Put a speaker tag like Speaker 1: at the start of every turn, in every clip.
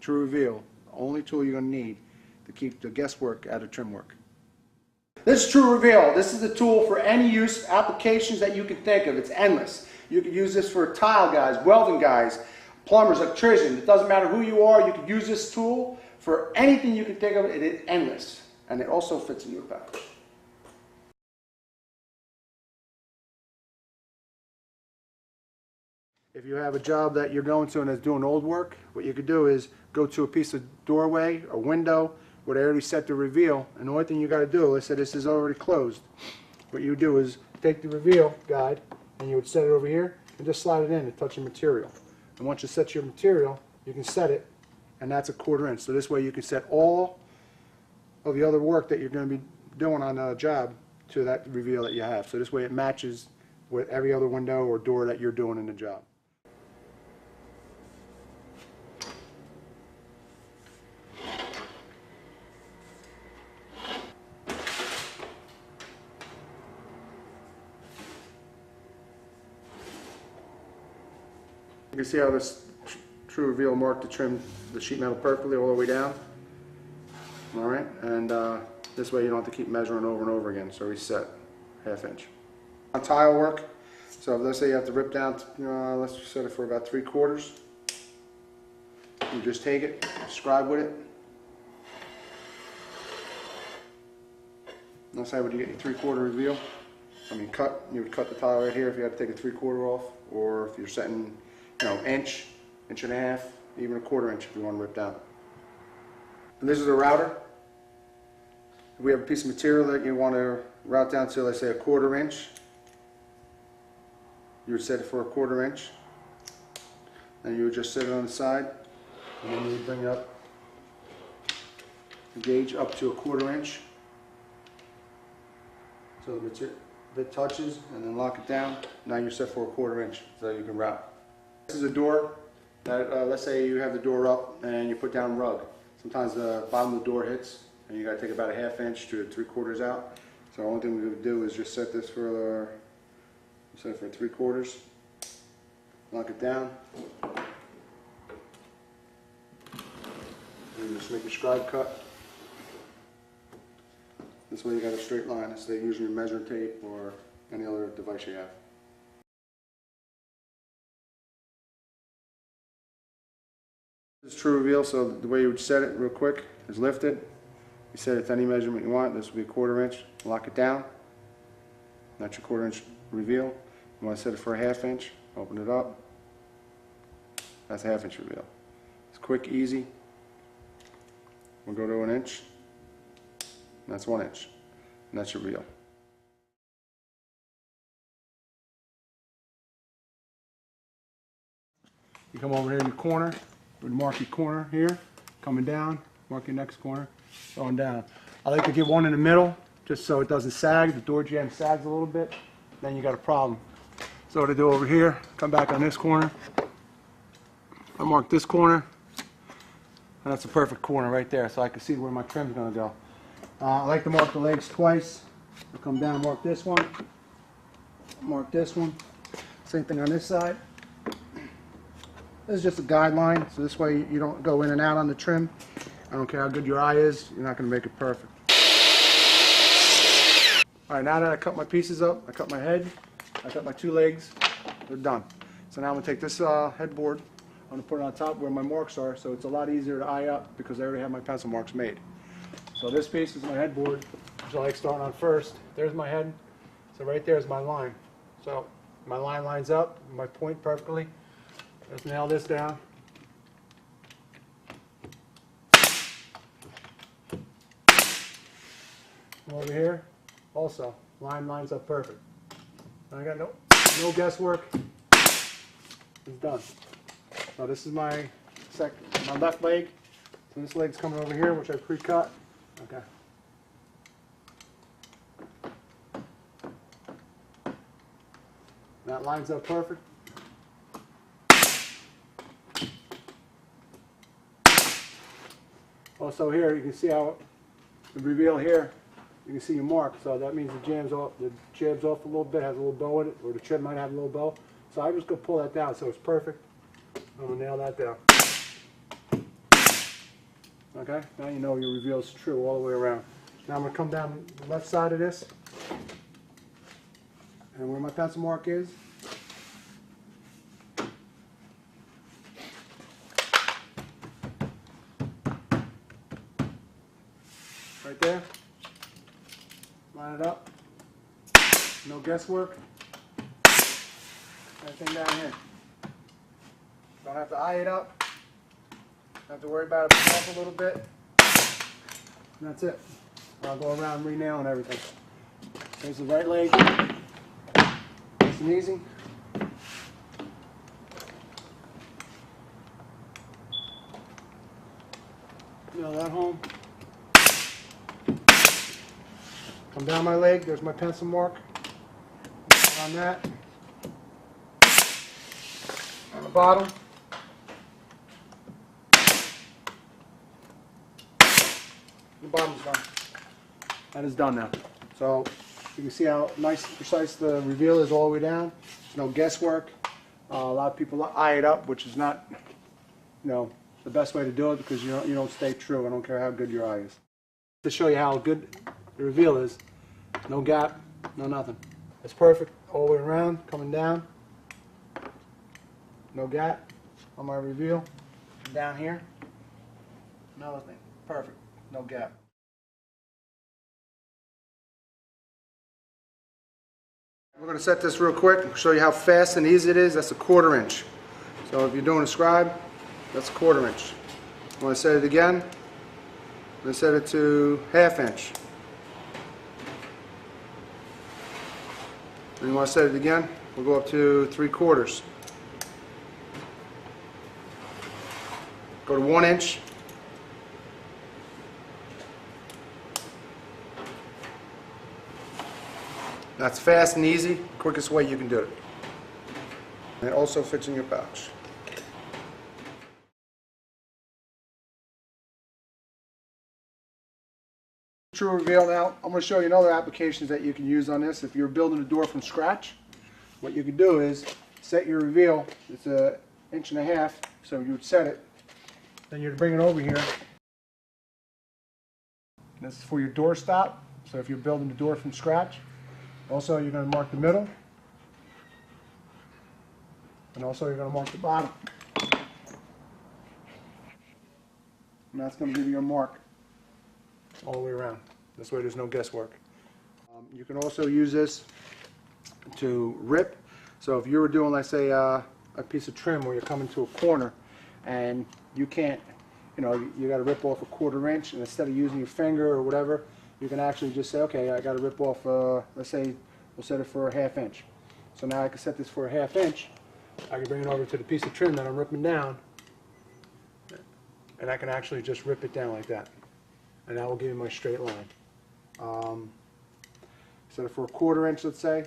Speaker 1: Tru Reveal, the only tool you're going to need to keep the guesswork out of trim work. This is Tru Reveal. This is a tool for any use applications that you can think of. It's endless. You can use this for tile guys, welding guys, plumbers, electricians. It doesn't matter who you are, you can use this tool for anything you can think of. It is endless. And it also fits in your pouch. If you have a job that you're going to and is doing old work, what you could do is go to a piece of doorway or window where they already set the reveal, and the only thing you got to do, let's say this is already closed. What you would do is take the reveal guide and you would set it over here and just slide it in and touch your material. And once you set your material, you can set it, and that's a 1/4 inch. So this way you can set all of the other work that you're going to be doing on a job to that reveal that you have. So this way it matches with every other window or door that you're doing in the job. You can see how this Tru Reveal marked to trim the sheet metal perfectly all the way down. Alright, and this way you don't have to keep measuring over and over again, so reset 1/2 inch. On tile work, so let's say you have to rip down, let's set it for about 3/4. You just take it, scribe with it. That's how would you get your 3/4 reveal. I mean you would cut the tile right here if you had to take a 3/4 off, or if you're setting inch, 1.5 inches, even a 1/4 inch if you want to rip down. And this is a router. If we have a piece of material that you want to route down to, let's say a 1/4 inch, you would set it for a 1/4 inch, and you would just set it on the side, and then you would bring up the gauge up to a 1/4 inch, so the material bit touches, and then lock it down. Now you're set for a 1/4 inch, so you can route. This is a door that, let's say you have the door up and you put down rug. Sometimes the bottom of the door hits and you got to take about a 1/2 inch to 3/4 out. So the only thing we would do is just set this for 3/4, lock it down, and just make your scribe cut. This way you got a straight line instead of using your measuring tape or any other device you have. This is Tru Reveal, so the way you would set it real quick is lift it. You set it to any measurement you want. This will be a 1/4 inch. Lock it down. That's your 1/4 inch reveal. You want to set it for a 1/2 inch. Open it up. That's a 1/2 inch reveal. It's quick, easy. We'll go to 1 inch. And that's 1 inch. And that's your reel. You come over here in the corner. Would mark your corner here, coming down, mark your next corner, going down. I like to get one in the middle, just so it doesn't sag. The door jamb sags a little bit, then you got a problem. So what I do over here, come back on this corner, I mark this corner, and that's a perfect corner right there, so I can see where my trim's going to go. I like to mark the legs twice. I come down, mark this one, mark this one. Same thing on this side. This is just a guideline, so this way you don't go in and out on the trim. I don't care how good your eye is, you're not going to make it perfect. Alright, now that I cut my pieces up, I cut my head, I cut my 2 legs, they're done. So now I'm going to take this headboard, I'm going to put it on top where my marks are, so it's a lot easier to eye up because I already have my pencil marks made. So this piece is my headboard, which I like starting on first. There's my head, so right there is my line. So my line lines up, my point perfectly. Let's nail this down. Over here, also, line lines up perfect. I got no guesswork. It's done. So this is my left leg. So this leg's coming over here, which I pre-cut. Okay. That lines up perfect. Also here, you can see how the reveal here, you can see your mark. So that means the jamb's off a little bit, has a little bow in it, or the trim might have a little bow. So I'm just going to pull that down so it's perfect. I'm going to nail that down. Okay, now you know your reveal is true all the way around. Now I'm going to come down the left side of this, and where my pencil mark is, right there, line it up, no guesswork, everything down here. Don't have to eye it up, don't have to worry about it being off a little bit, and that's it. I'll go around re-nailing everything. There's the right leg, nice and easy. Nail that home. Come down my leg, there's my pencil mark on that. On the bottom. The bottom's done. That is done now. So you can see how nice and precise the reveal is all the way down. There's no guesswork. A lot of people eye it up, which is not, the best way to do it because you don't stay true. I don't care how good your eye is. To show you how good the reveal is, no gap, no nothing. It's perfect all the way around, coming down. No gap on my reveal. Down here, another thing, perfect, no gap. We're going to set this real quick and show you how fast and easy it is. That's a 1/4 inch. So if you're doing a scribe, that's a 1/4 inch. I want to set it again. I'm going to set it to 1/2 inch. And you want to set it again, we'll go up to 3/4. Go to 1 inch. That's fast and easy, quickest way you can do it. And it also fits in your pouch. Tru Reveal now. I'm going to show you other applications that you can use on this. If you're building a door from scratch, what you can do is set your reveal. It's 1.5 inches, so you would set it. Then you'd bring it over here. This is for your door stop. So if you're building the door from scratch, also you're going to mark the middle, and also you're going to mark the bottom. And that's going to give you a mark all the way around. This way there's no guesswork. You can also use this to rip. So if you were doing, let's say, a piece of trim where you're coming to a corner and you can't, you got to rip off a 1/4 inch, and instead of using your finger or whatever, you can actually just say, okay, I got to rip off, let's say, we'll set it for 1/2 inch. So now I can set this for 1/2 inch. I can bring it over to the piece of trim that I'm ripping down, and I can actually just rip it down like that. And that will give me my straight line. Set it for a 1/4 inch, let's say.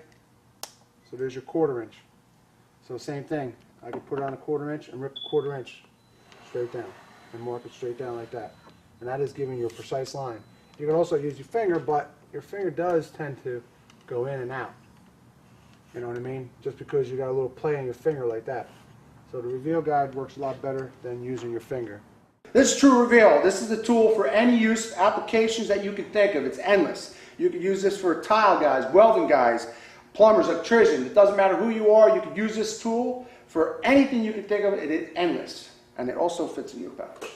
Speaker 1: So there's your 1/4 inch. So same thing. I can put it on a 1/4 inch and rip the 1/4 inch straight down and mark it straight down like that. And that is giving you a precise line. You can also use your finger, but your finger does tend to go in and out. You know what I mean? Just because you got a little play on your finger like that. So the reveal guide works a lot better than using your finger. This is Tru Reveal. This is a tool for any use applications that you can think of. It's endless. You can use this for tile guys, welding guys, plumbers, electricians. It doesn't matter who you are. You can use this tool for anything you can think of. It is endless. And it also fits in your pouch.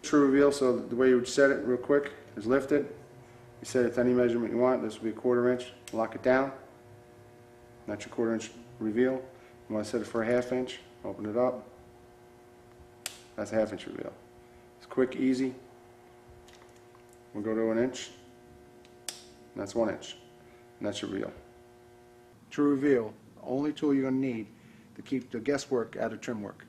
Speaker 1: Tru Reveal, so the way you would set it real quick is lift it. You set it to any measurement you want. This will be a 1/4 inch. Lock it down. That's your 1/4 inch reveal. You want to set it for a 1/2 inch. Open it up. That's a 1/2 inch reveal. It's quick, easy. We'll go to 1 inch. And that's 1 inch. And that's your reel. Tru Reveal, the only tool you're going to need to keep the guesswork out of trim work.